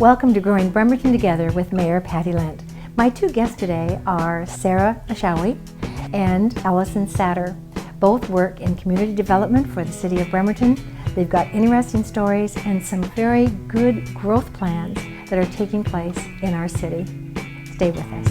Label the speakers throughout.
Speaker 1: Welcome to Growing Bremerton Together with Mayor Patty Lent. My two guests today are Sarah Ashawi and Allison Satter. Both work in community development for the city of Bremerton. They've got interesting stories and some very good growth plans that are taking place in our city. Stay with us.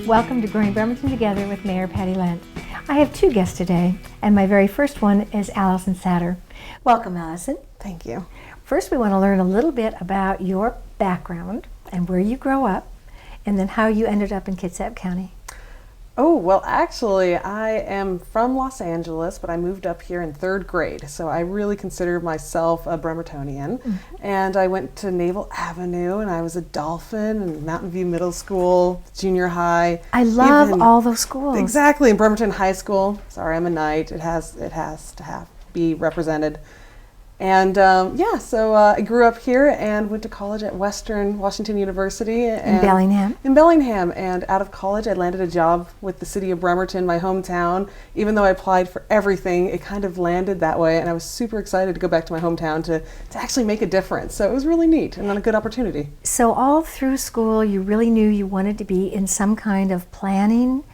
Speaker 1: Welcome to Growing Bremerton Together with Mayor Patty Lent. I have two guests today, and my very first one is Allison Satter. Welcome, Allison.
Speaker 2: Thank you.
Speaker 1: First, we want to learn a little bit about your background and where you grew up, and then how you ended up in Kitsap County.
Speaker 2: Oh, well, actually, I am from Los Angeles, but I moved up here in third grade, so I really consider myself a Bremertonian. And I went to Naval Avenue, and I was a Dolphin, and Mountain View Middle School, junior high.
Speaker 1: I love all those schools.
Speaker 2: Exactly, in Bremerton High School. Sorry, I'm a Knight. It has to be represented. And so I grew up here and went to college at Western Washington University.
Speaker 1: In Bellingham?
Speaker 2: In Bellingham. And out of college, I landed a job with the city of Bremerton, my hometown. Even though I applied for everything, it kind of landed that way. And I was super excited to go back to my hometown to actually make a difference. So it was really neat and a good opportunity.
Speaker 1: So all through school, you really knew you wanted to be in some kind of planning,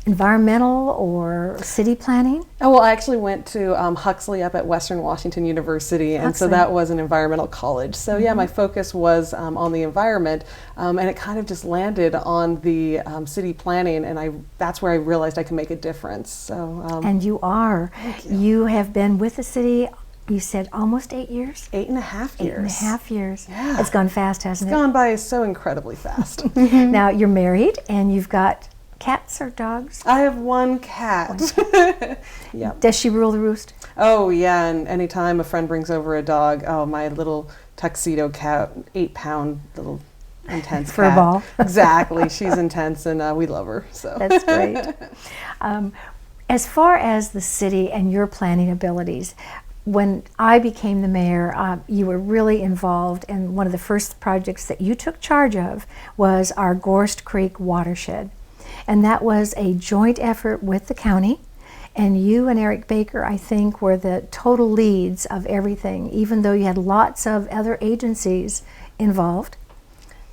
Speaker 1: environmental or city planning?
Speaker 2: Oh, well, I actually went to Huxley up at Western Washington University, and so that was an environmental college. So yeah, my focus was on the environment, and it kind of just landed on the city planning, and that's where I realized I could make a difference. So
Speaker 1: and you are.
Speaker 2: Thank you.
Speaker 1: You have been with the city, you said almost 8 years?
Speaker 2: 8.5 years.
Speaker 1: 8.5 years.
Speaker 2: Yeah.
Speaker 1: It's gone fast, hasn't
Speaker 2: It's gone by so incredibly fast.
Speaker 1: Now you're married and you've got cats or dogs?
Speaker 2: I have one cat. Yeah.
Speaker 1: Does she rule the roost?
Speaker 2: Oh yeah, and anytime a friend brings over a dog, oh, my little tuxedo cat, 8-pound little intense cat.
Speaker 1: Furball.
Speaker 2: Exactly, she's intense and we love her. So
Speaker 1: that's great. As far as the city and your planning abilities, when I became the mayor, you were really involved, and one of the first projects that you took charge of was our Gorst Creek watershed. And that was a joint effort with the county, and you and Eric Baker, I think, were the total leads of everything, even though you had lots of other agencies involved.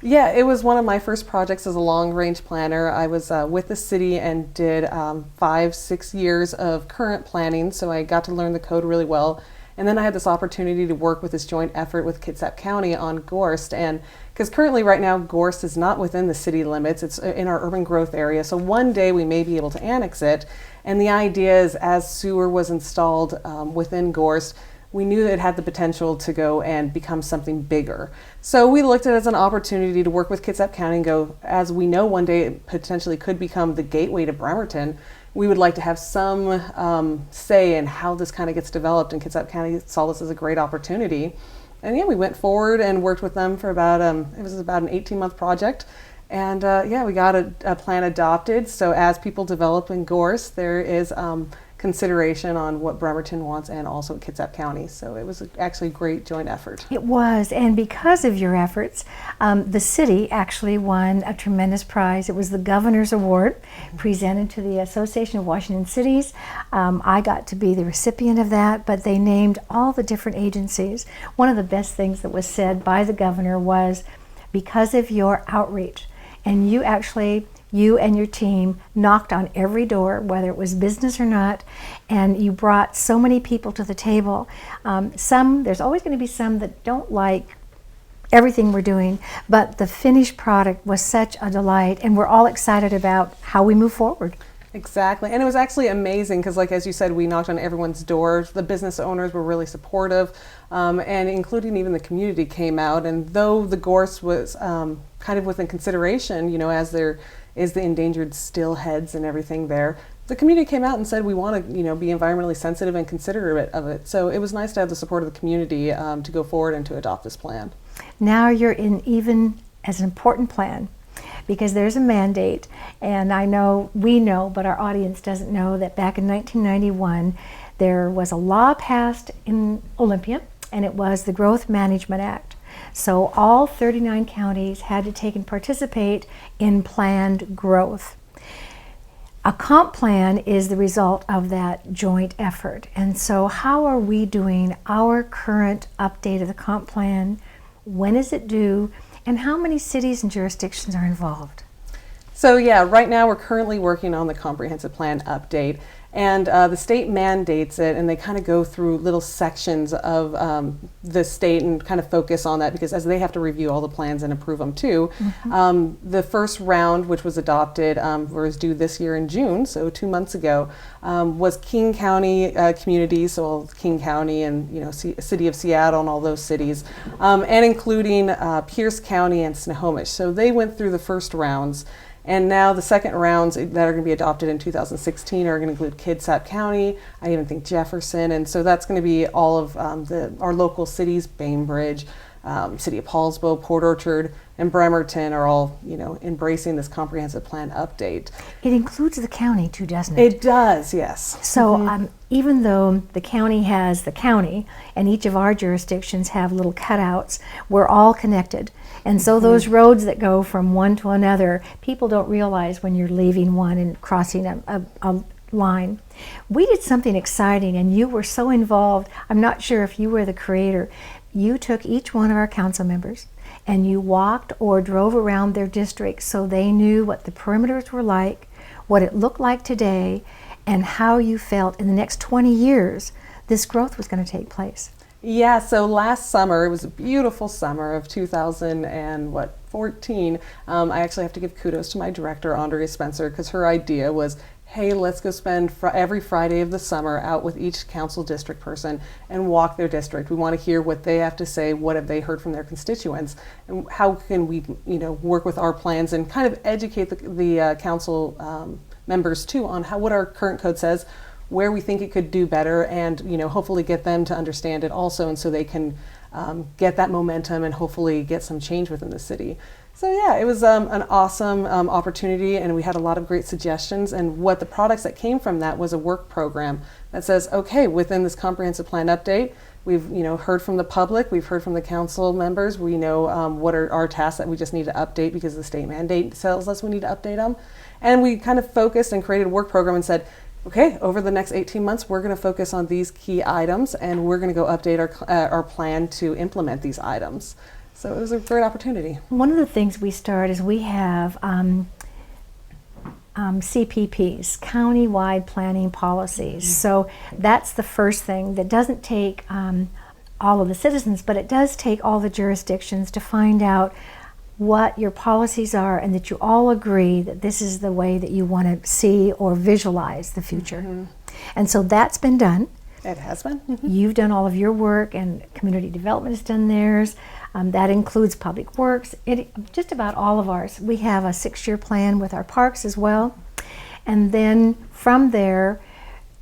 Speaker 2: Yeah, it was one of my first projects as a long-range planner. I was with the city and did 5-6 years of current planning, so I got to learn the code really well. And then I had this opportunity to work with this joint effort with Kitsap County on Gorst, and because currently right now Gorst is not within the city limits, it's in our urban growth area, so one day we may be able to annex it. And the idea is, as sewer was installed within Gorst, we knew that it had the potential to go and become something bigger. So we looked at it as an opportunity to work with Kitsap County and go, as we know one day it potentially could become the gateway to Bremerton, we would like to have some say in how this kind of gets developed, and Kitsap County saw this as a great opportunity. And yeah, we went forward and worked with them for about, it was about an 18-month project. And yeah, we got a plan adopted. So as people develop in Gorst, there is consideration on what Bremerton wants and also Kitsap County. So it was actually a great joint effort.
Speaker 1: It was, and because of your efforts, the city actually won a tremendous prize. It was the Governor's Award presented to the Association of Washington Cities. I got to be the recipient of that, but they named all the different agencies. One of the best things that was said by the governor was, because of your outreach, and you and your team knocked on every door, whether it was business or not, and you brought so many people to the table. There's always going to be some that don't like everything we're doing, but the finished product was such a delight, and we're all excited about how we move forward.
Speaker 2: Exactly, and it was actually amazing because, like as you said, we knocked on everyone's doors. The business owners were really supportive, and including even the community came out. And though the gorse was kind of within consideration, you know, as there is the endangered stillheads and everything there, the community came out and said we want to, you know, be environmentally sensitive and considerate of it. So it was nice to have the support of the community to go forward and to adopt this plan.
Speaker 1: Now you're in even as an important plan, because there's a mandate, and we know, but our audience doesn't know, that back in 1991 there was a law passed in Olympia, and it was the Growth Management Act. So all 39 counties had to take and participate in planned growth. A comp plan is the result of that joint effort. And so how are we doing our current update of the comp plan? When is it due? And how many cities and jurisdictions are involved?
Speaker 2: So yeah, right now we're currently working on the comprehensive plan update, and the state mandates it, and they kind of go through little sections of the state and kind of focus on that, because as they have to review all the plans and approve them too. The first round, which was adopted, was due this year in June, so 2 months ago, was King County communities, so all King County and City of Seattle and all those cities, and including Pierce County and Snohomish. So they went through the first rounds. And now the second rounds that are going to be adopted in 2016 are going to include Kitsap County, I even think Jefferson, and so that's going to be all of our local cities, Bainbridge, City of Paulsbo, Port Orchard, and Bremerton are all embracing this comprehensive plan update.
Speaker 1: It includes the county too, doesn't it?
Speaker 2: It does, yes.
Speaker 1: So even though the county has the county and each of our jurisdictions have little cutouts, we're all connected. And so those roads that go from one to another, people don't realize when you're leaving one and crossing a line. We did something exciting, and you were so involved. I'm not sure if you were the creator. You took each one of our council members and you walked or drove around their district so they knew what the perimeters were like, what it looked like today, and how you felt in the next 20 years this growth was going to take place.
Speaker 2: Yeah, so last summer, it was a beautiful summer of 2014. I actually have to give kudos to my director, Andrea Spencer, because her idea was, hey, let's go spend every Friday of the summer out with each council district person and walk their district. We want to hear what they have to say, what have they heard from their constituents, and how can we work with our plans and kind of educate the council members too on what our current code says, where we think it could do better, and hopefully get them to understand it also, and so they can get that momentum and hopefully get some change within the city. So yeah, it was an awesome opportunity, and we had a lot of great suggestions, and what the products that came from that was a work program that says, okay, within this comprehensive plan update, we've heard from the public, we've heard from the council members, we know what are our tasks that we just need to update because the state mandate tells us we need to update them, and we kind of focused and created a work program and said, okay, over the next 18 months, we're going to focus on these key items, and we're going to go update our plan to implement these items. So it was a great opportunity.
Speaker 1: One of the things we start is we have CPPs, county-wide planning policies. So that's the first thing that doesn't take all of the citizens, but it does take all the jurisdictions to find out what your policies are, and that you all agree that this is the way that you want to see or visualize the future. And so that's been done.
Speaker 2: It has been.
Speaker 1: You've done all of your work, and community development has done theirs. That includes public works, just about all of ours. We have a 6-year plan with our parks as well. And then from there,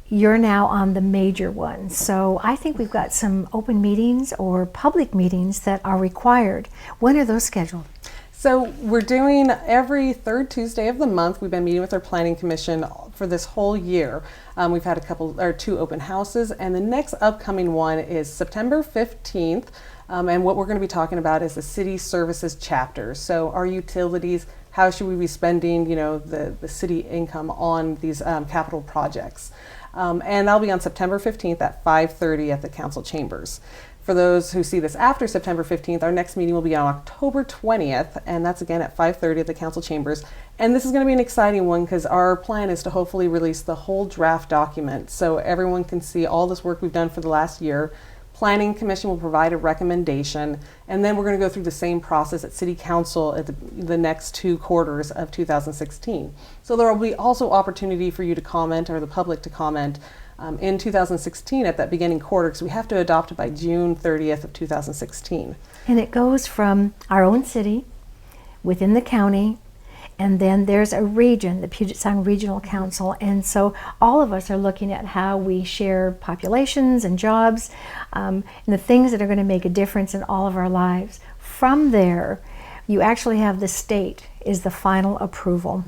Speaker 1: you're now on the major ones. So I think we've got some open meetings or public meetings that are required. When are those scheduled?
Speaker 2: So we're doing every third Tuesday of the month. We've been meeting with our planning commission for this whole year. We've had 2 open houses, and the next upcoming one is September 15th. And what we're going to be talking about is the city services chapters. So our utilities, how should we be spending, the city income on these capital projects? And that'll be on September 15th at 5:30 at the council chambers. For those who see this after September 15th, our next meeting will be on October 20th, and that's again at 5:30 at the council chambers. And this is going to be an exciting one because our plan is to hopefully release the whole draft document so everyone can see all this work we've done for the last year. Planning Commission will provide a recommendation, and then we're going to go through the same process at City Council at the next 2 quarters of 2016. So there will be also opportunity for you to comment, or the public to comment, in 2016 at that beginning quarter, because we have to adopt it by June 30th of 2016.
Speaker 1: And it goes from our own city, within the county, and then there's a region, the Puget Sound Regional Council, and so all of us are looking at how we share populations and jobs, and the things that are going to make a difference in all of our lives. From there, you actually have the state is the final approval.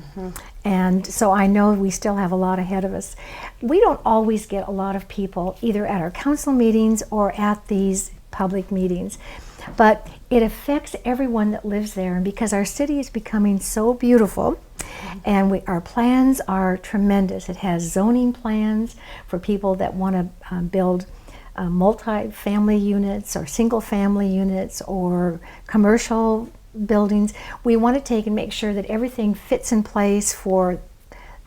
Speaker 1: And so I know we still have a lot ahead of us. We don't always get a lot of people either at our council meetings or at these public meetings. But it affects everyone that lives there, and because our city is becoming so beautiful, and our plans are tremendous. It has zoning plans for people that want to build multi-family units or single-family units or commercial buildings. We want to take and make sure that everything fits in place for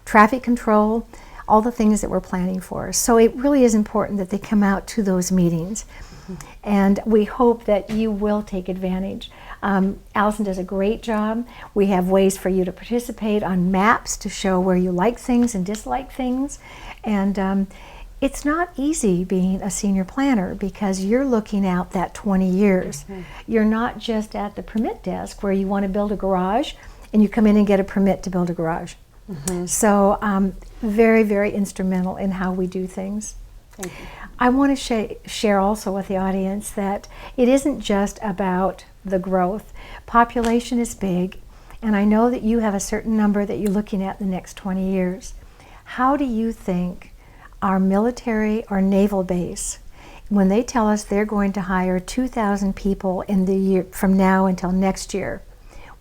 Speaker 1: traffic control, all the things that we're planning for. So it really is important that they come out to those meetings. And we hope that you will take advantage. Allison does a great job. We have ways for you to participate on maps to show where you like things and dislike things. And it's not easy being a senior planner because you're looking out that 20 years. You're not just at the permit desk where you want to build a garage and you come in and get a permit to build a garage. So very, very instrumental in how we do things.
Speaker 2: Thank you.
Speaker 1: I want to share also with the audience that it isn't just about the growth. Population is big, and I know that you have a certain number that you're looking at in the next 20 years. How do you think our military or naval base, when they tell us they're going to hire 2,000 people in the year from now until next year,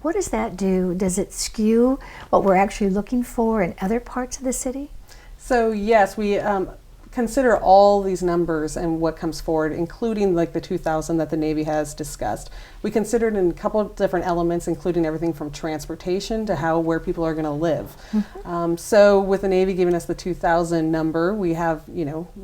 Speaker 1: what does that do? Does it skew what we're actually looking for in other parts of the city?
Speaker 2: So yes, we consider all these numbers and what comes forward, including like the 2,000 that the Navy has discussed. We consider it in a couple of different elements, including everything from transportation to where people are going to live. So with the Navy giving us the 2,000 number, we have,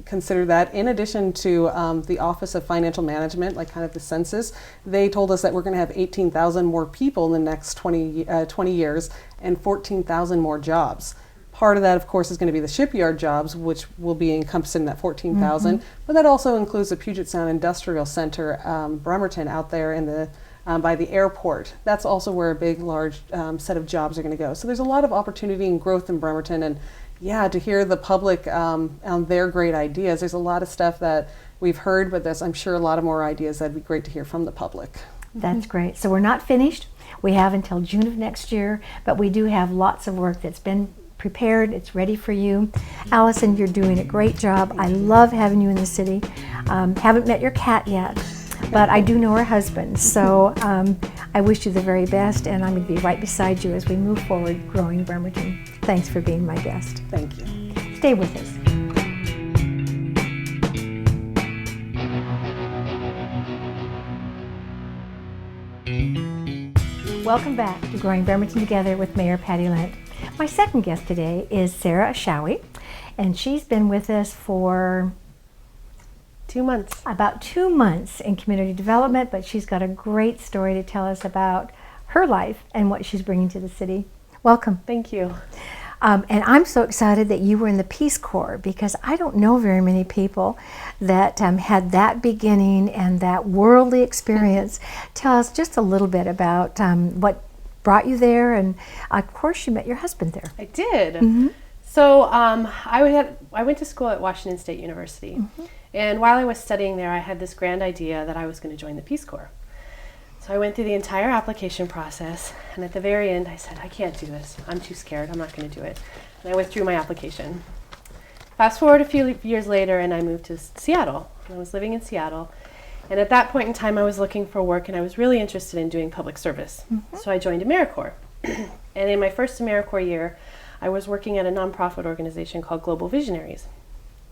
Speaker 2: considered that in addition to the Office of Financial Management, like kind of the census. They told us that we're going to have 18,000 more people in the next 20 years and 14,000 more jobs. Part of that, of course, is going to be the shipyard jobs, which will be encompassed in that 14,000. But that also includes the Puget Sound Industrial Center, Bremerton, out there in the by the airport. That's also where a big, large set of jobs are going to go. So there's a lot of opportunity and growth in Bremerton. And yeah, to hear the public on their great ideas, there's a lot of stuff that we've heard, but there's, I'm sure, a lot of more ideas that'd be great to hear from the public.
Speaker 1: That's great. So we're not finished. We have until June of next year, but we do have lots of work that's been prepared. It's ready for you. Allison, you're doing a great job. I love having you in the city. Haven't met your cat yet, but I do know her husband. So I wish you the very best, and I'm going to be right beside you as we move forward growing Bremerton. Thanks for being my guest.
Speaker 2: Thank you.
Speaker 1: Stay with us. Welcome back to Growing Bremerton Together with Mayor Patty Lent. My second guest today is Sarah Ashawi, and she's been with us for
Speaker 3: 2 months.
Speaker 1: About 2 months in community development, but she's got a great story to tell us about her life and what she's bringing to the city. Welcome.
Speaker 3: Thank you.
Speaker 1: And I'm so excited that you were in the Peace Corps, because I don't know very many people that had that beginning and that worldly experience. Tell us just a little bit about what brought you there, and of course you met your husband there.
Speaker 3: I did. So I went to school at Washington State University, and while I was studying there, I had this grand idea that I was going to join the Peace Corps. So I went through the entire application process, and at the very end I said, I can't do this. I'm too scared. I'm not going to do it. And I withdrew my application. Fast forward a few years later, and I moved to Seattle. I was living in Seattle. And at that point in time, I was looking for work, and I was really interested in doing public service. So I joined AmeriCorps. And in my first AmeriCorps year, I was working at a nonprofit organization called Global Visionaries.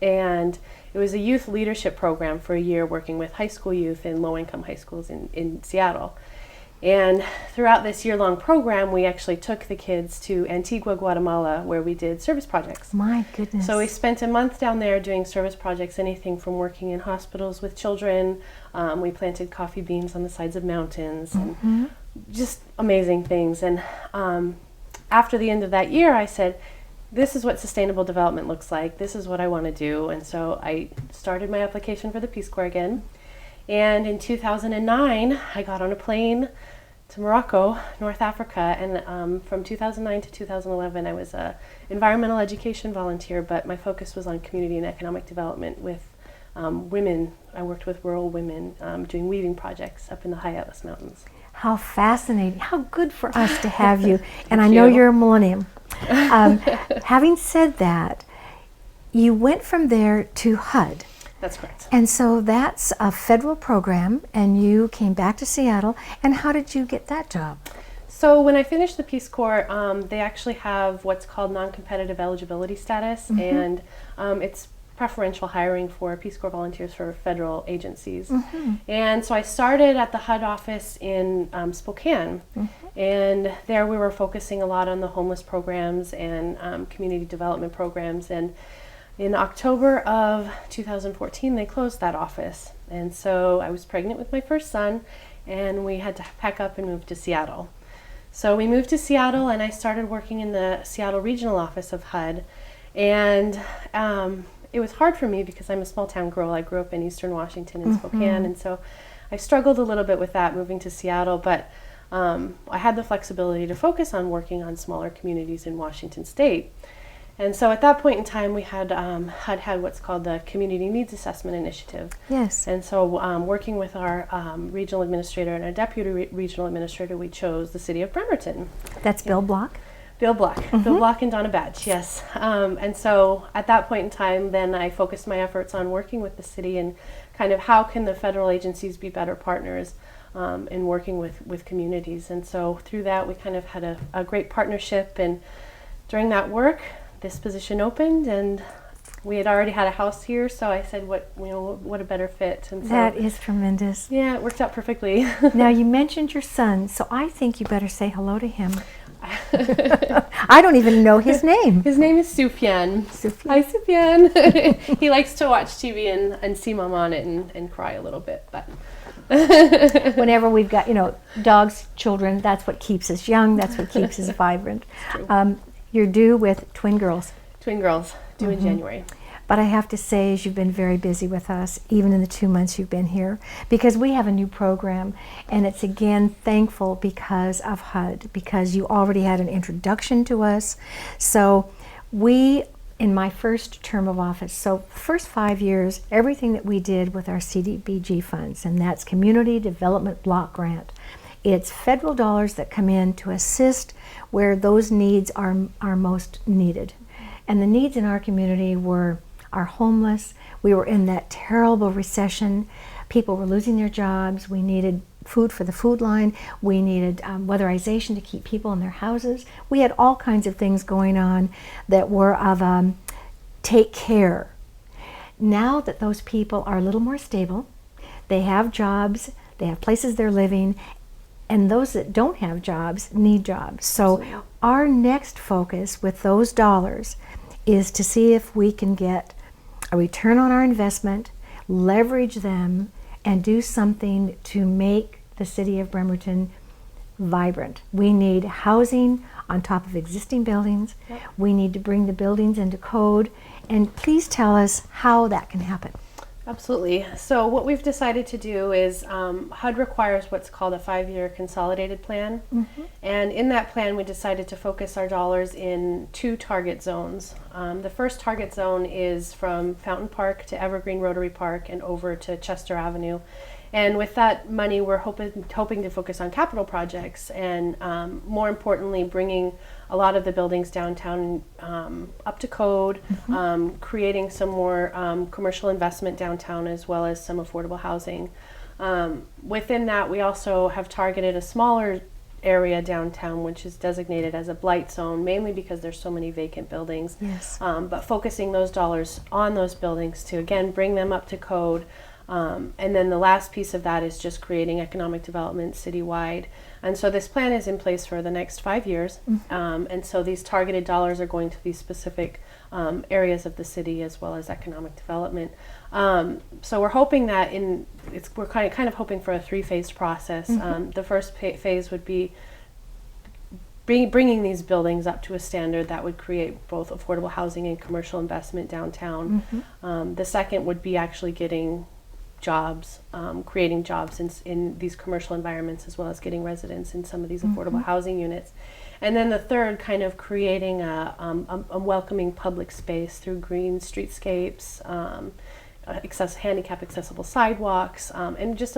Speaker 3: And it was a youth leadership program for a year, working with high school youth in low-income high schools in Seattle. And throughout this year-long program, we actually took the kids to Antigua, Guatemala, where we did service projects.
Speaker 1: My goodness.
Speaker 3: So we spent a month down there doing service projects, anything from working in hospitals with children. We planted coffee beans on the sides of mountains, and just amazing things. And after the end of that year, I said, this is what sustainable development looks like. This is what I want to do. And so I started my application for the Peace Corps again. And in 2009, I got on a plane to Morocco, North Africa. And from 2009 to 2011, I was an environmental education volunteer, but my focus was on community and economic development with women. I worked with rural women doing weaving projects up in the high Atlas Mountains.
Speaker 1: How fascinating. How good for us to have you. And I know you're a millennium. Having said that, you went from there to HUD.
Speaker 3: That's correct.
Speaker 1: And so that's a federal program, and you came back to Seattle. And how did you get that job?
Speaker 3: So when I finished the Peace Corps, they actually have what's called non-competitive eligibility status, and it's preferential hiring for Peace Corps volunteers for federal agencies. And so I started at the HUD office in Spokane, and there we were focusing a lot on the homeless programs and community development programs. And in October of 2014, they closed that office. And so I was pregnant with my first son, and we had to pack up and move to Seattle. So we moved to Seattle, and I started working in the Seattle regional office of HUD. And it was hard for me because I'm a small town girl. I grew up in Eastern Washington in Spokane, and so I struggled a little bit with that moving to Seattle, but I had the flexibility to focus on working on smaller communities in Washington State. And so at that point in time, we had HUD had what's called the Community Needs Assessment Initiative.
Speaker 1: Yes.
Speaker 3: And so working with our regional administrator and our deputy regional administrator, we chose the city of Bremerton.
Speaker 1: That's Bill Block?
Speaker 3: Bill Block. Bill Block and Donna Badge, yes. And so at that point in time, then I focused my efforts on working with the city and kind of how can the federal agencies be better partners in working with communities. And so through that, we kind of had a great partnership. And during that work, this position opened, and we had already had a house here, so I said, what a better fit. And so,
Speaker 1: That is tremendous.
Speaker 3: yeah, it worked out perfectly.
Speaker 1: Now, you mentioned your son, so I think you better say hello to him. I don't even know his name.
Speaker 3: His name is Sufyan.
Speaker 1: Sufyan.
Speaker 3: Hi, Sufyan. He likes to watch TV and see Mom on it and cry a little bit, but
Speaker 1: Whenever we've got, dogs, children, that's what keeps us young, that's what keeps us vibrant. You're due with twin girls.
Speaker 3: Twin girls, due in January.
Speaker 1: But I have to say, you've been very busy with us, even in the 2 months you've been here, because we have a new program, and it's again thankful because of HUD, because you already had an introduction to us. So we, in my first term of office, so first 5 years, everything that we did with our CDBG funds, and that's Community Development Block Grant. It's federal dollars that come in to assist where those needs are most needed. And the needs in our community are homeless. We were in that terrible recession. People were losing their jobs. We needed food for the food line. We needed weatherization to keep people in their houses. We had all kinds of things going on that were of take care. Now that those people are a little more stable, they have jobs, they have places they're living, and those that don't have jobs need jobs. So our next focus with those dollars is to see if we can get a return on our investment, leverage them, and do something to make the city of Bremerton vibrant. We need housing on top of existing buildings. Yep. We need to bring the buildings into code. And please tell us how that can happen.
Speaker 3: Absolutely. So what we've decided to do is HUD requires what's called a 5-year consolidated plan. And in that plan, we decided to focus our dollars in 2 target zones. The first target zone is from Fountain Park to Evergreen Rotary Park and over to Chester Avenue. And with that money, we're hoping to focus on capital projects and more importantly, bringing a lot of the buildings downtown up to code, creating some more commercial investment downtown as well as some affordable housing. Within that, we also have targeted a smaller area downtown which is designated as a blight zone, mainly because there's so many vacant buildings.
Speaker 1: Yes.
Speaker 3: But focusing those dollars on those buildings to again bring them up to code. And then the last piece of that is just creating economic development citywide. And so this plan is in place for the next 5 years. And so these targeted dollars are going to these specific areas of the city as well as economic development. So we're hoping that we're kind of hoping for a 3-phase process. The first phase would be bringing these buildings up to a standard that would create both affordable housing and commercial investment downtown. The second would be actually getting jobs, creating jobs in these commercial environments as well as getting residents in some of these affordable housing units. And then the third, kind of creating a welcoming public space through green streetscapes, handicap accessible sidewalks, and just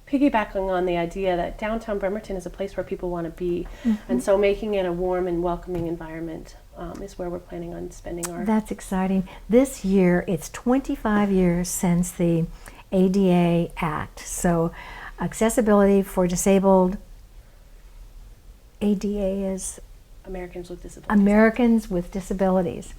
Speaker 3: piggybacking on the idea that downtown Bremerton is a place where people want to be. And so making it a warm and welcoming environment is where we're planning on spending our.
Speaker 1: That's exciting. This year, it's 25 years since the ADA Act. So, accessibility for disabled, ADA is
Speaker 3: Americans with Disabilities.
Speaker 1: Americans with Disabilities.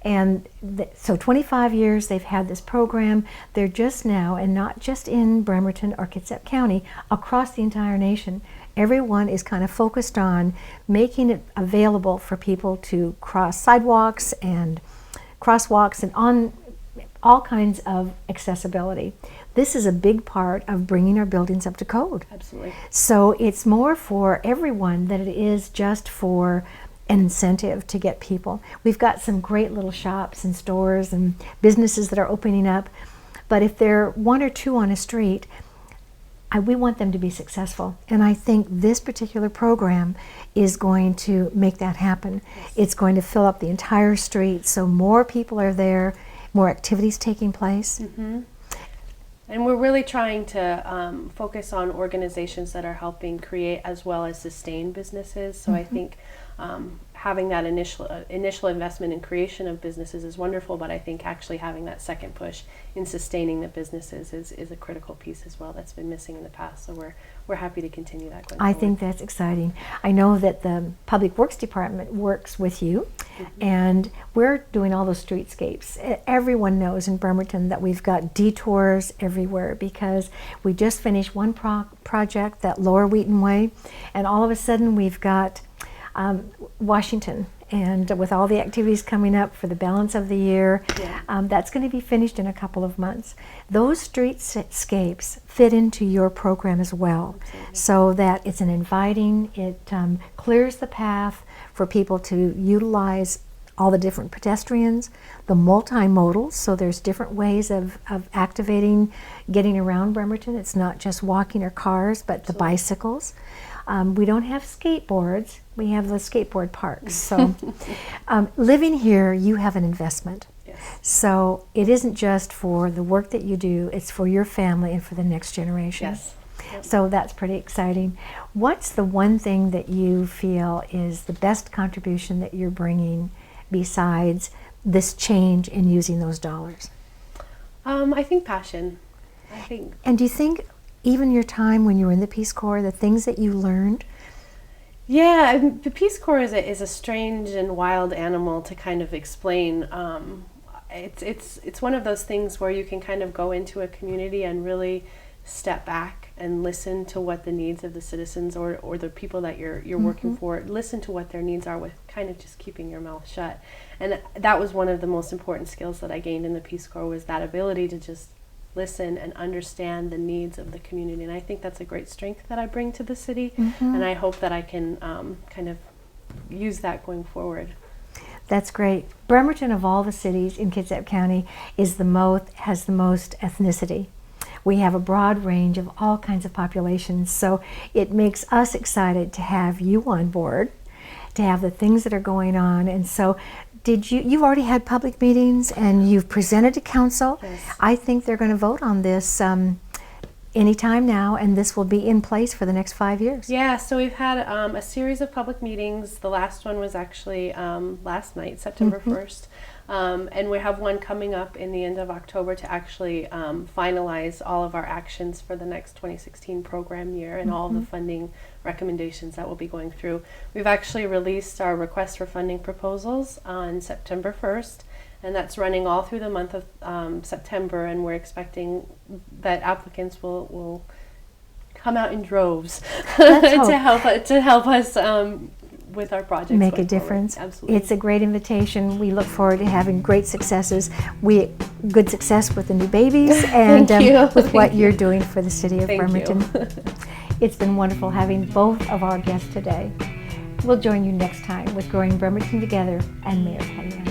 Speaker 1: And so 25 years they've had this program. They're just now, and not just in Bremerton or Kitsap County, across the entire nation, everyone is kind of focused on making it available for people to cross sidewalks and crosswalks and on all kinds of accessibility. This is a big part of bringing our buildings up to code.
Speaker 3: Absolutely.
Speaker 1: So it's more for everyone than it is just for an incentive to get people. We've got some great little shops and stores and businesses that are opening up, but if there are one or two on a street, we want them to be successful. And I think this particular program is going to make that happen.
Speaker 3: Yes.
Speaker 1: It's going to fill up the entire street, so more people are there, more activities taking place.
Speaker 3: Mm-hmm. And we're really trying to focus on organizations that are helping create as well as sustain businesses. So I think having that initial investment in creation of businesses is wonderful, but I think actually having that second push in sustaining the businesses is a critical piece as well that's been missing in the past. So we're happy to continue that going
Speaker 1: I
Speaker 3: forward.
Speaker 1: think that's exciting. I know that the Public Works Department works with you, and we're doing all those streetscapes. Everyone knows in Bremerton that we've got detours everywhere because we just finished one project, that Lower Wheaton Way, and all of a sudden we've got Washington, and with all the activities coming up for the balance of the year, that's going to be finished in a couple of months. Those streetscapes fit into your program as well.
Speaker 3: Absolutely.
Speaker 1: So that it's an inviting, it clears the path for people to utilize all the different pedestrians, the multimodals, so there's different ways of activating, getting around Bremerton. It's not just walking or cars, but the bicycles. We don't have skateboards, we have the skateboard parks. So living here, you have an investment.
Speaker 3: Yes.
Speaker 1: So it isn't just for the work that you do, it's for your family and for the next generation.
Speaker 3: Yes. Yep.
Speaker 1: So that's pretty exciting. What's the one thing that you feel is the best contribution that you're bringing besides this change in using those dollars?
Speaker 3: I think passion.
Speaker 1: And do you think even your time when you were in the Peace Corps, the things that you learned?
Speaker 3: Yeah, the Peace Corps is a strange and wild animal to kind of explain. It's one of those things where you can kind of go into a community and really step back and listen to what the needs of the citizens or the people that you're working for, listen to what their needs are with kind of just keeping your mouth shut. And that was one of the most important skills that I gained in the Peace Corps, was that ability to just listen and understand the needs of the community. And I think that's a great strength that I bring to the city, and I hope that I can kind of use that going forward.
Speaker 1: That's great. Bremerton, of all the cities in Kitsap County, has the most ethnicity. We have a broad range of all kinds of populations, so it makes us excited to have you on board, to have the things that are going on. And so you've already had public meetings and you've presented to council.
Speaker 3: Yes.
Speaker 1: I think they're going to vote on this anytime now, and this will be in place for the next 5 years.
Speaker 3: Yeah, so we've had a series of public meetings. The last one was actually last night, September 1st. And we have one coming up in the end of October to actually finalize all of our actions for the next 2016 program year and all of the funding recommendations that we'll be going through. We've actually released our request for funding proposals on September 1st, and that's running all through the month of September, and we're expecting that applicants will come out in droves to help us with our projects.
Speaker 1: Make a difference.
Speaker 3: Forward. Absolutely.
Speaker 1: It's a great invitation. We look forward to having great successes. Good success with the new babies and with what you're doing for the city of Bremerton. It's been wonderful having both of our guests today. We'll join you next time with Growing Bremerton Together and Mayor Patty Lent.